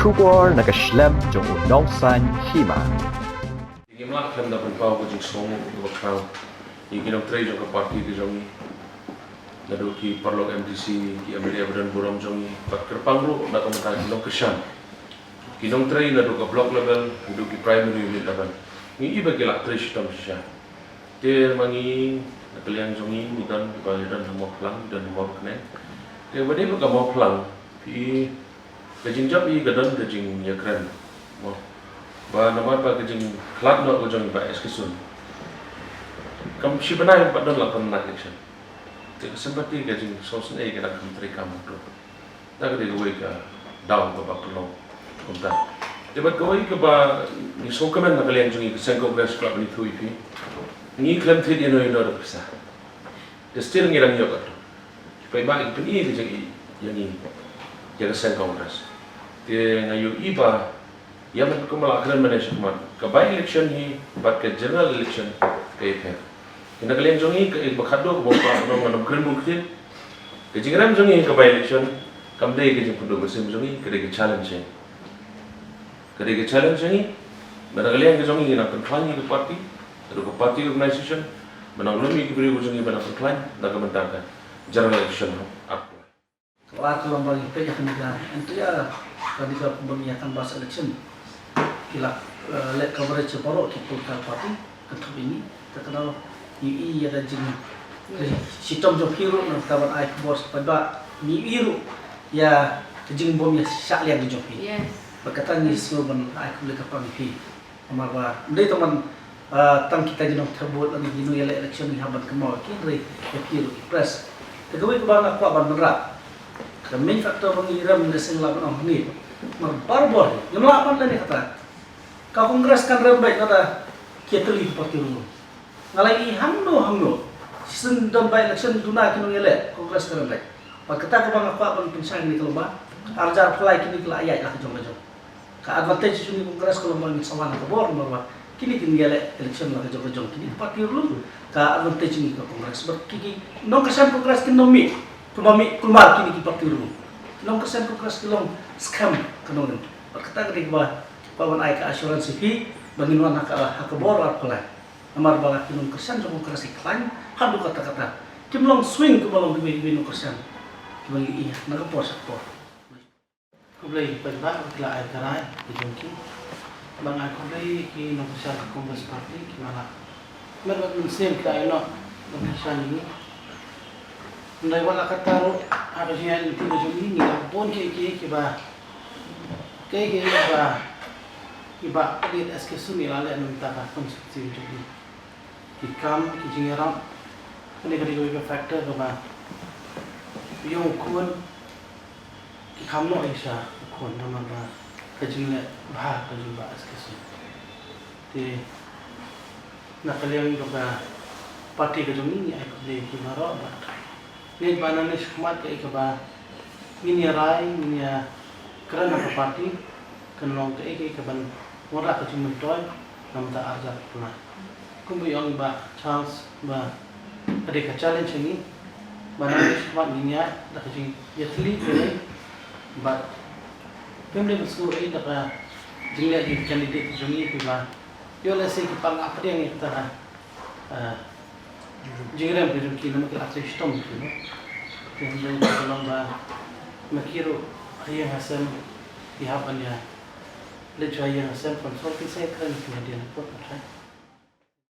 Shubor nakaslem jong unongsan hima. Gimlak lem da berpau ko jing somo ko bakal. Ikinong tray jong ka party di jongi. Nadu ki parlok MDC ki Amelia Badan Buram jongi. Pat kerpangru na komentar kinong kesyan. Kinong tray nadu ka block level, nadu ki primary unit level. Ni iba ki lak tray shitam sya. Te mangi nakalian jongi mudan ki palidan mo plang dan mo kene. Te bade ka mo plang pi kajing job i gadan kajing yakran. Mo ba nama pa kajing klat no ko jongi ba eskisun. Kam si banay pa don la kan na election. Te sempati kajing sosun e kada kam tri kam to. Ta ka de go ka down ko ba plo konta. Te ba ko ka ba ni so kamen na kalian jongi sen congress club ni thui pi. Ni klem thid ino ino pisa. Te still ngilang yo ka. Pa ba ik pini de jongi yani jaga sen congress. Te ngayu iba yaman ko malakran manage man. Ka by election hi but ka general election kay pe. Kina kalian jongi ka bakado ko ba no manam kren muktin. Ka jingram jongi ka by election kam dei ka jing pundo besim jongi ka de challenge. Ka de challenge ni mana kalian ka jongi na kan ni party, ka party organization mana lumi ki beri jongi mana kan na ka mentaka general election up. Waktu yang bagi pejah negara itu ya ketika pemilihan bahasa election kila let coverage baru kita parti ketemu ini terkenal UI ada jeng sistem job hero nak kawan ai bos pada ni hero ya jeng bom ya syak liang di job ini berkata ni semua ban ai boleh kapang pi amarwa ndai teman tang kita jenong terbut lagi dino ya election ni habat kemau kini hero press tegawai ke bang aku ban berat the main factor mengiram nesing laban ni barbor nyelapan dan kata ka kongres kan rembek kata keteli parti dulu ngalai hangno season don by election duna kinu ele kongres kan rembek pak kata ko bang apa ban pinsang ni kelomba arjar fly kini kela ayat lah jong-jong ka advantage suni kongres kalau mau sawana ka bor norma kini ele election lah jong-jong kini parti dulu ka advantage ni ka kongres berkiki no kesan kongres kinomi kumami kulmar kini parti dulu long kesan kongres kilong scam kanonen berkata kedik bah pawan ai ka asuransi fi banginuan hak bor apalai amar bala kinong kesan jong kongres iklan hadu kata-kata kimlong swing ke balong binu kesan kibangi iya naga por sakpor kublai penba kila ai karai dijongki bang ai kublai ki nong kesan kongres parti kimana merbat musim kita eno nong kesan ini ndai wala kataro apa sih yang tidak jadi ni pun ke ba iba lihat eske suni lale minta ka konsumsi jadi ikam kijingeram ini kali factor ke ba yung kun ikam no isa kun naman ba kajingle bah kajimba eske suni te nakaliang ke ba parti ke jumi ni ai ko kimaro ba ni banana shikmat ke ba ini rai ini kerana apa parti kenong ke ban ora ke cuma toy namta arjat pula kumbu yang ba chance ba ada ke challenge ini banana shikmat ini ya da ke yatli ke ba pemle besku da ka jingla di candidate juni ke ba yo la se ki pang apa yang kita jingram ke nama ke atas sistem tu kemudian kalau ba makiro ayah hasan pihak anda lecaya hasan konsultasi saya kan kemudian apa